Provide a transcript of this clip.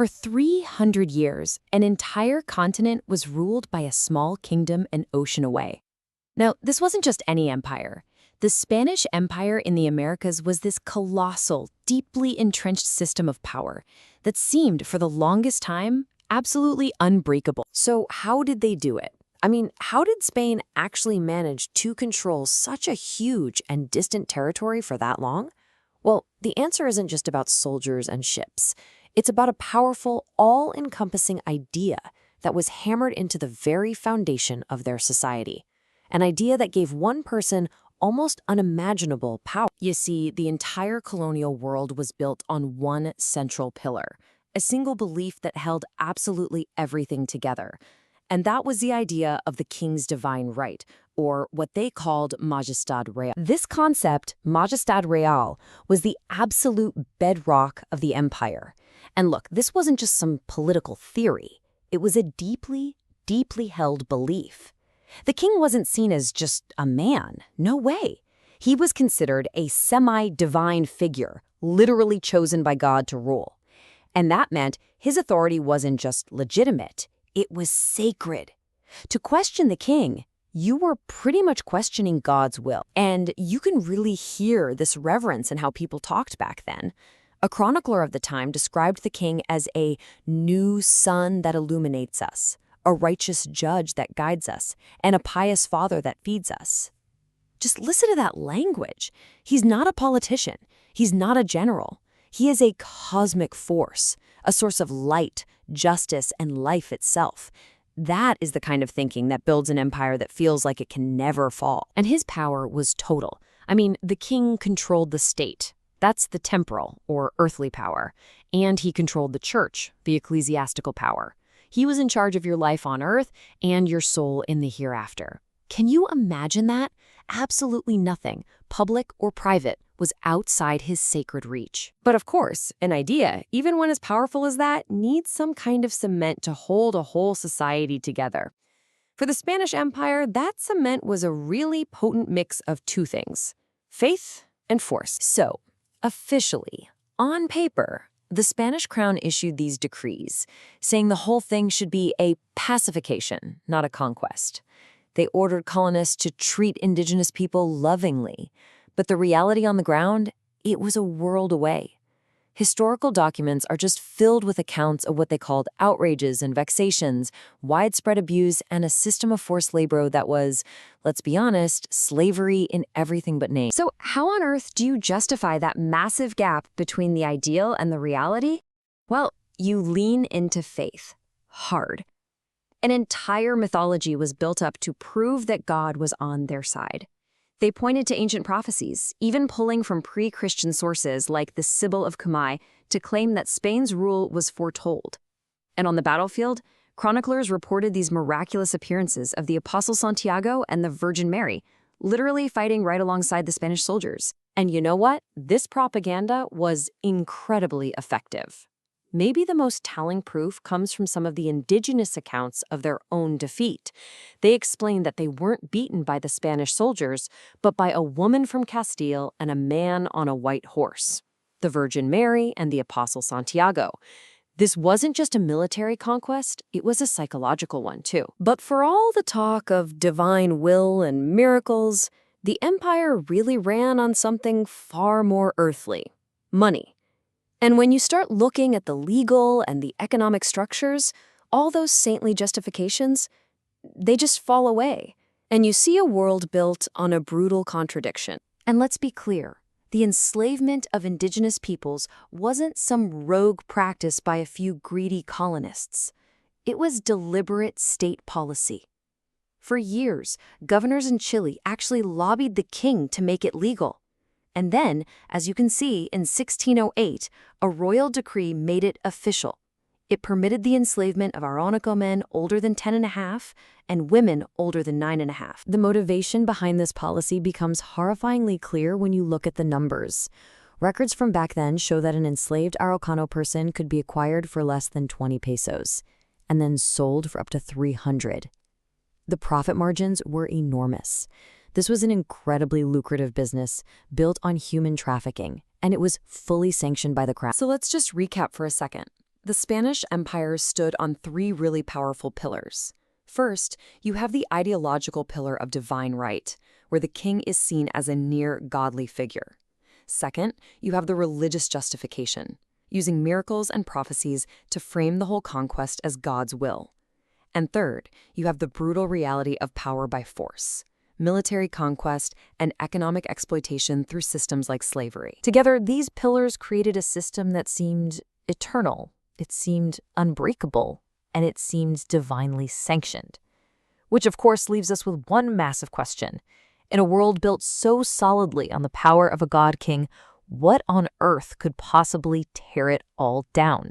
For 300 years, an entire continent was ruled by a small kingdom an ocean away. Now, this wasn't just any empire. The Spanish Empire in the Americas was this colossal, deeply entrenched system of power that seemed, for the longest time, absolutely unbreakable. So how did they do it? I mean, how did Spain actually manage to control such a huge and distant territory for that long? Well, the answer isn't just about soldiers and ships. It's about a powerful, all-encompassing idea that was hammered into the very foundation of their society. An idea that gave one person almost unimaginable power. You see, the entire colonial world was built on one central pillar, a single belief that held absolutely everything together. And that was the idea of the king's divine right, or what they called Majestad Real. This concept, Majestad Real, was the absolute bedrock of the empire. And look, this wasn't just some political theory. It was a deeply, deeply held belief. The king wasn't seen as just a man. No way. He was considered a semi-divine figure, literally chosen by God to rule. And that meant his authority wasn't just legitimate. It was sacred. To question the king, you were pretty much questioning God's will. And you can really hear this reverence in how people talked back then. A chronicler of the time described the king as a new sun that illuminates us, a righteous judge that guides us, and a pious father that feeds us. Just listen to that language. He's not a politician. He's not a general. He is a cosmic force, a source of light, justice, and life itself. That is the kind of thinking that builds an empire that feels like it can never fall. And his power was total. I mean, the king controlled the state. That's the temporal, or earthly power. And he controlled the church, the ecclesiastical power. He was in charge of your life on earth and your soul in the hereafter. Can you imagine that? Absolutely nothing, public or private, was outside his sacred reach. But of course, an idea, even when as powerful as that, needs some kind of cement to hold a whole society together. For the Spanish Empire, that cement was a really potent mix of two things: faith and force. So, officially, on paper, the Spanish crown issued these decrees, saying the whole thing should be a pacification, not a conquest. They ordered colonists to treat indigenous people lovingly, but the reality on the ground, it was a world away. Historical documents are just filled with accounts of what they called outrages and vexations, widespread abuse, and a system of forced labor that was, let's be honest, slavery in everything but name. So how on earth do you justify that massive gap between the ideal and the reality? Well, you lean into faith. Hard. An entire mythology was built up to prove that God was on their side. They pointed to ancient prophecies, even pulling from pre-Christian sources like the Sibyl of Cumae to claim that Spain's rule was foretold. And on the battlefield, chroniclers reported these miraculous appearances of the Apostle Santiago and the Virgin Mary, literally fighting right alongside the Spanish soldiers. And you know what? This propaganda was incredibly effective. Maybe the most telling proof comes from some of the indigenous accounts of their own defeat. They explained that they weren't beaten by the Spanish soldiers, but by a woman from Castile and a man on a white horse, the Virgin Mary and the Apostle Santiago. This wasn't just a military conquest, it was a psychological one too. But for all the talk of divine will and miracles, the empire really ran on something far more earthly: money. And when you start looking at the legal and the economic structures, all those saintly justifications, they just fall away. And you see a world built on a brutal contradiction. And let's be clear, the enslavement of indigenous peoples wasn't some rogue practice by a few greedy colonists. It was deliberate state policy. For years, governors in Chile actually lobbied the king to make it legal. And then, as you can see, in 1608, a royal decree made it official. It permitted the enslavement of Arauco men older than 10.5 and women older than 9.5. The motivation behind this policy becomes horrifyingly clear when you look at the numbers. Records from back then show that an enslaved Araucano person could be acquired for less than 20 pesos, and then sold for up to 300. The profit margins were enormous. This was an incredibly lucrative business built on human trafficking, and it was fully sanctioned by the crown. So let's just recap for a second. The Spanish Empire stood on three really powerful pillars. First, you have the ideological pillar of divine right, where the king is seen as a near godly figure. Second, you have the religious justification, using miracles and prophecies to frame the whole conquest as God's will. And third, you have the brutal reality of power by force, military conquest, and economic exploitation through systems like slavery. Together, these pillars created a system that seemed eternal, it seemed unbreakable, and it seemed divinely sanctioned. Which, of course, leaves us with one massive question. In a world built so solidly on the power of a god king, what on earth could possibly tear it all down?